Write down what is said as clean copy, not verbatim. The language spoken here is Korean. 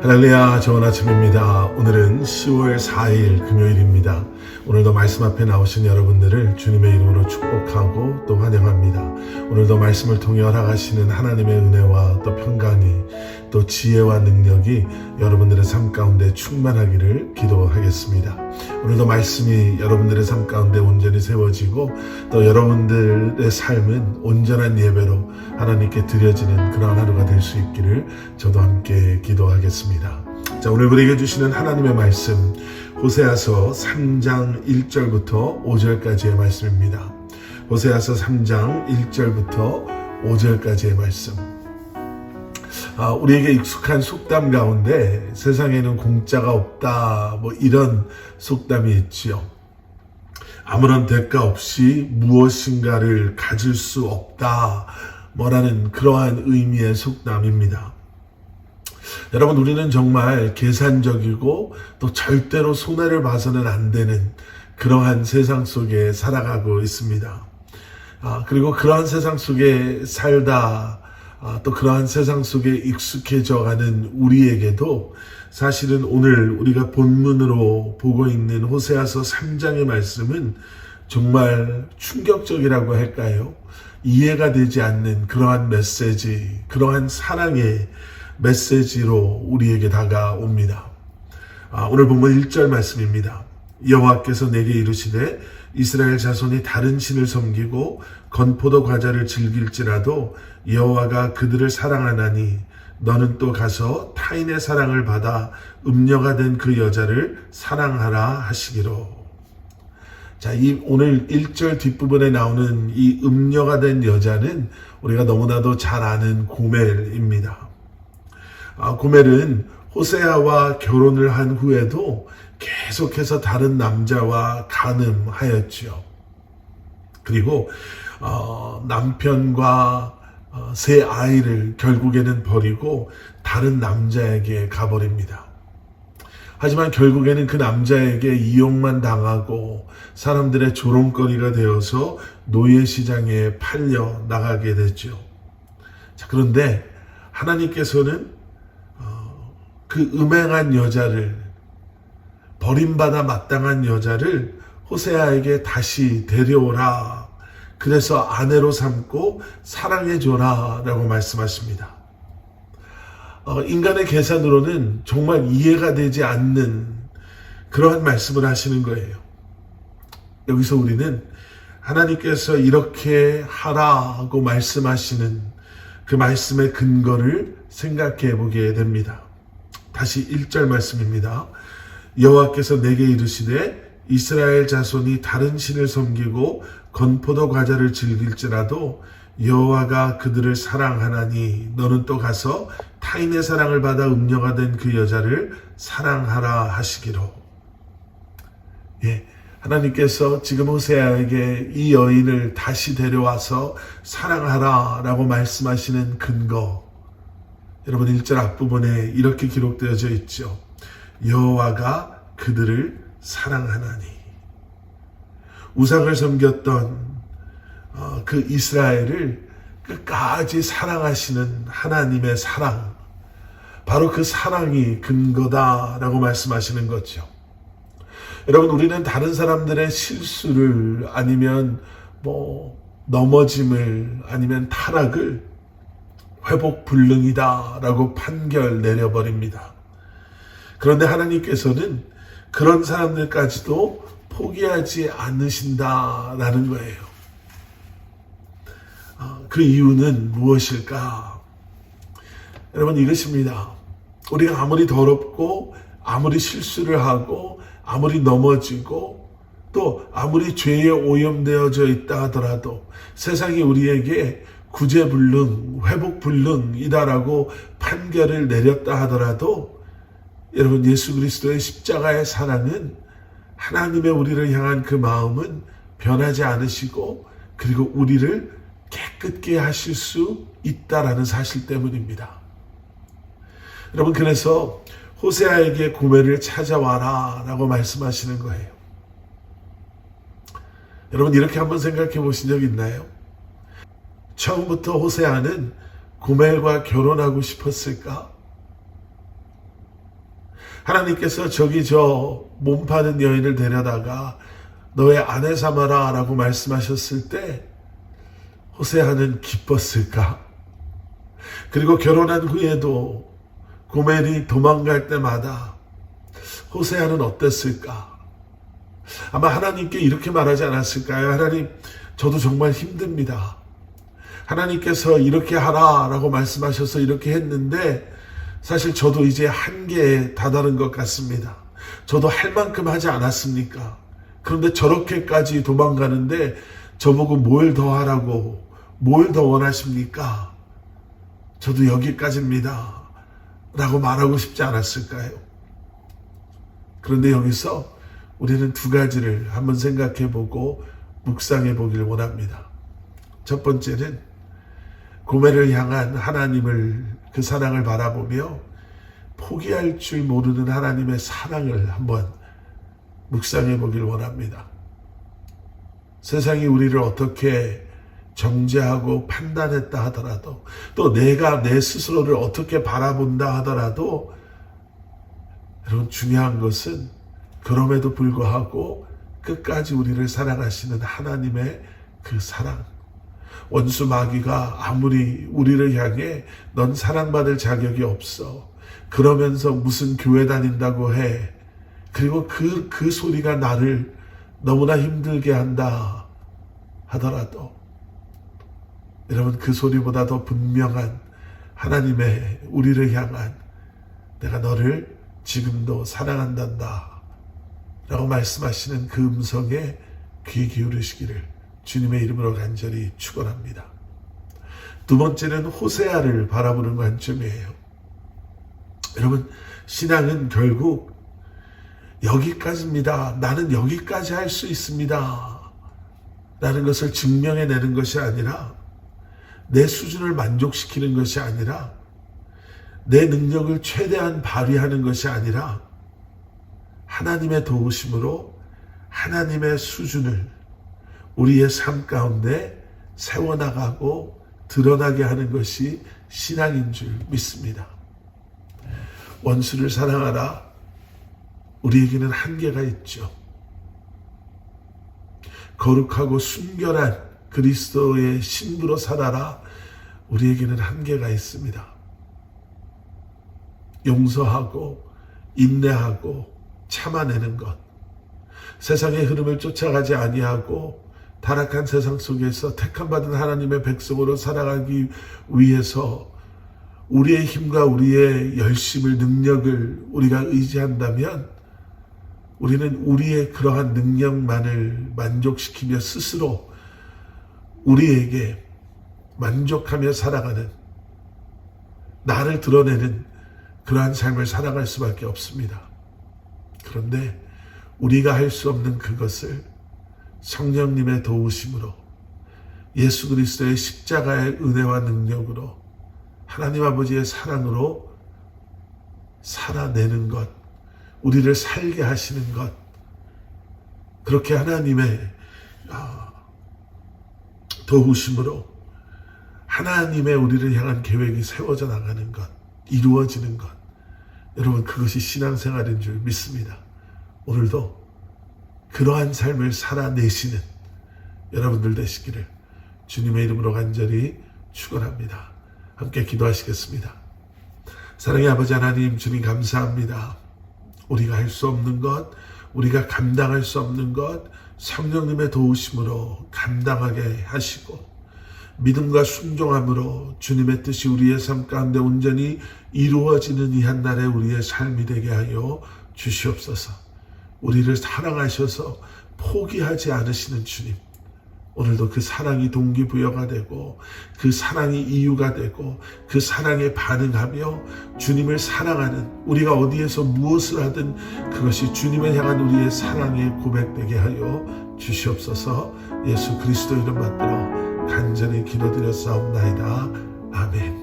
할렐루야, 좋은 아침입니다. 오늘은 10월 4일 금요일입니다. 오늘도 말씀 앞에 나오신 여러분들을 주님의 이름으로 축복하고 또 환영합니다. 오늘도 말씀을 통해 허락하시는 하나님의 은혜와 또 평강이 또 지혜와 능력이 여러분들의 삶 가운데 충만하기를 기도하겠습니다. 오늘도 말씀이 여러분들의 삶 가운데 온전히 세워지고 또 여러분들의 삶은 온전한 예배로 하나님께 드려지는 그런 하루가 될 수 있기를 저도 함께 기도하겠습니다. 자, 오늘 우리에게 주시는 하나님의 말씀 호세아서 3장 1절부터 5절까지의 말씀입니다. 호세아서 3장 1절부터 5절까지의 말씀. 우리에게 익숙한 속담 가운데 세상에는 공짜가 없다, 이런 속담이 있지요. 아무런 대가 없이 무엇인가를 가질 수 없다, 라는 그러한 의미의 속담입니다. 여러분, 우리는 정말 계산적이고 또 절대로 손해를 봐서는 안 되는 그러한 세상 속에 살아가고 있습니다. 그리고 그러한 세상 속에 살다 또 그러한 세상 속에 익숙해져가는 우리에게도 사실은 오늘 우리가 본문으로 보고 있는 호세아서 3장의 말씀은 정말 충격적이라고 할까요? 이해가 되지 않는 그러한 메시지, 그러한 사랑의 메시지로 우리에게 다가옵니다. 오늘 본문 1절 말씀입니다. 여호와께서 내게 이르시되 이스라엘 자손이 다른 신을 섬기고 건포도 과자를 즐길지라도 여호와가 그들을 사랑하나니 너는 또 가서 타인의 사랑을 받아 음녀가 된 그 여자를 사랑하라 하시기로. 자, 이 오늘 1절 뒷부분에 나오는 이 음녀가 된 여자는 우리가 너무나도 잘 아는 고멜입니다. 고멜은 호세아와 결혼을 한 후에도 계속해서 다른 남자와 간음하였지요. 그리고 남편과 세 아이를 결국에는 버리고 다른 남자에게 가버립니다. 하지만 결국에는 그 남자에게 이용만 당하고 사람들의 조롱거리가 되어서 노예시장에 팔려 나가게 되죠. 자, 그런데 하나님께서는 그 음행한 여자를, 버림받아 마땅한 여자를 호세아에게 다시 데려오라, 그래서 아내로 삼고 사랑해줘라 라고 말씀하십니다. 인간의 계산으로는 정말 이해가 되지 않는 그러한 말씀을 하시는 거예요. 여기서 우리는 하나님께서 이렇게 하라고 말씀하시는 그 말씀의 근거를 생각해 보게 됩니다. 다시 1절 말씀입니다. 여호와께서 내게 이르시되 이스라엘 자손이 다른 신을 섬기고 건포도 과자를 즐길지라도 여호와가 그들을 사랑하나니 너는 또 가서 타인의 사랑을 받아 음녀가 된 그 여자를 사랑하라 하시기로. 하나님께서 지금 호세아에게 이 여인을 다시 데려와서 사랑하라 라고 말씀하시는 근거, 여러분 1절 앞부분에 이렇게 기록되어져 있죠. 여호와가 그들을 사랑하나니. 우상을 섬겼던 그 이스라엘을 끝까지 사랑하시는 하나님의 사랑, 바로 그 사랑이 근거다라고 말씀하시는 거죠. 여러분, 우리는 다른 사람들의 실수를 아니면 넘어짐을 아니면 타락을 회복 불능이다라고 판결 내려버립니다. 그런데 하나님께서는 그런 사람들까지도 포기하지 않으신다라는 거예요. 그 이유는 무엇일까? 여러분, 이것입니다. 우리가 아무리 더럽고 아무리 실수를 하고 아무리 넘어지고 또 아무리 죄에 오염되어져 있다 하더라도 세상이 우리에게 구제불능, 회복불능이다라고 판결을 내렸다 하더라도 여러분, 예수 그리스도의 십자가의 사랑은, 하나님의 우리를 향한 그 마음은 변하지 않으시고 그리고 우리를 깨끗게 하실 수 있다라는 사실 때문입니다. 여러분, 그래서 호세아에게 고멜을 찾아와라 라고 말씀하시는 거예요. 여러분, 이렇게 한번 생각해 보신 적 있나요? 처음부터 호세아는 고멜과 결혼하고 싶었을까? 하나님께서 저기 저 몸 파는 여인을 데려다가 너의 아내 삼아라 라고 말씀하셨을 때 호세아는 기뻤을까? 그리고 결혼한 후에도 고멜이 도망갈 때마다 호세아는 어땠을까? 아마 하나님께 이렇게 말하지 않았을까요? 하나님, 저도 정말 힘듭니다. 하나님께서 이렇게 하라 라고 말씀하셔서 이렇게 했는데 사실 저도 이제 한계에 다다른 것 같습니다. 저도 할 만큼 하지 않았습니까? 그런데 저렇게까지 도망가는데 저보고 뭘 더 하라고, 뭘 더 원하십니까? 저도 여기까지입니다 라고 말하고 싶지 않았을까요? 그런데 여기서 우리는 두 가지를 한번 생각해 보고 묵상해 보길 원합니다. 첫 번째는 고멜을 향한 하나님을, 그 사랑을 바라보며 포기할 줄 모르는 하나님의 사랑을 한번 묵상해 보길 원합니다. 세상이 우리를 어떻게 정죄하고 판단했다 하더라도, 또 내가 내 스스로를 어떻게 바라본다 하더라도, 여러분, 중요한 것은 그럼에도 불구하고 끝까지 우리를 사랑하시는 하나님의 그 사랑. 원수 마귀가 아무리 우리를 향해 넌 사랑받을 자격이 없어, 그러면서 무슨 교회 다닌다고 해, 그리고 그 소리가 나를 너무나 힘들게 한다 하더라도, 여러분, 그 소리보다 더 분명한 하나님의 우리를 향한 내가 너를 지금도 사랑한단다 라고 말씀하시는 그 음성에 귀 기울이시기를 주님의 이름으로 간절히 축원합니다. 두 번째는 호세아를 바라보는 관점이에요. 여러분, 신앙은 결국 여기까지입니다, 나는 여기까지 할 수 있습니다 라는 것을 증명해내는 것이 아니라, 내 수준을 만족시키는 것이 아니라, 내 능력을 최대한 발휘하는 것이 아니라, 하나님의 도우심으로 하나님의 수준을 우리의 삶 가운데 세워나가고 드러나게 하는 것이 신앙인 줄 믿습니다. 원수를 사랑하라, 우리에게는 한계가 있죠. 거룩하고 순결한 그리스도의 신부로 살아라, 우리에게는 한계가 있습니다. 용서하고 인내하고 참아내는 것, 세상의 흐름을 쫓아가지 아니하고 타락한 세상 속에서 택함받은 하나님의 백성으로 살아가기 위해서 우리의 힘과 우리의 열심을, 능력을 우리가 의지한다면 우리는 우리의 그러한 능력만을 만족시키며 스스로 우리에게 만족하며 살아가는, 나를 드러내는 그러한 삶을 살아갈 수밖에 없습니다. 그런데 우리가 할 수 없는 그것을 성령님의 도우심으로, 예수 그리스도의 십자가의 은혜와 능력으로, 하나님 아버지의 사랑으로 살아내는 것, 우리를 살게 하시는 것, 그렇게 하나님의 도우심으로 하나님의 우리를 향한 계획이 세워져 나가는 것, 이루어지는 것, 여러분, 그것이 신앙생활인 줄 믿습니다. 오늘도 그러한 삶을 살아내시는 여러분들 되시기를 주님의 이름으로 간절히 축원합니다. 함께 기도하시겠습니다. 사랑의 아버지 하나님, 주님 감사합니다. 우리가 할 수 없는 것, 우리가 감당할 수 없는 것, 성령님의 도우심으로 감당하게 하시고, 믿음과 순종함으로 주님의 뜻이 우리의 삶 가운데 온전히 이루어지는 이 한날에 우리의 삶이 되게 하여 주시옵소서. 우리를 사랑하셔서 포기하지 않으시는 주님, 오늘도 그 사랑이 동기부여가 되고, 그 사랑이 이유가 되고, 그 사랑에 반응하며 주님을 사랑하는, 우리가 어디에서 무엇을 하든 그것이 주님을 향한 우리의 사랑의 고백되게 하여 주시옵소서. 예수 그리스도 이름 받들어 간절히 기도드렸사옵나이다. 아멘.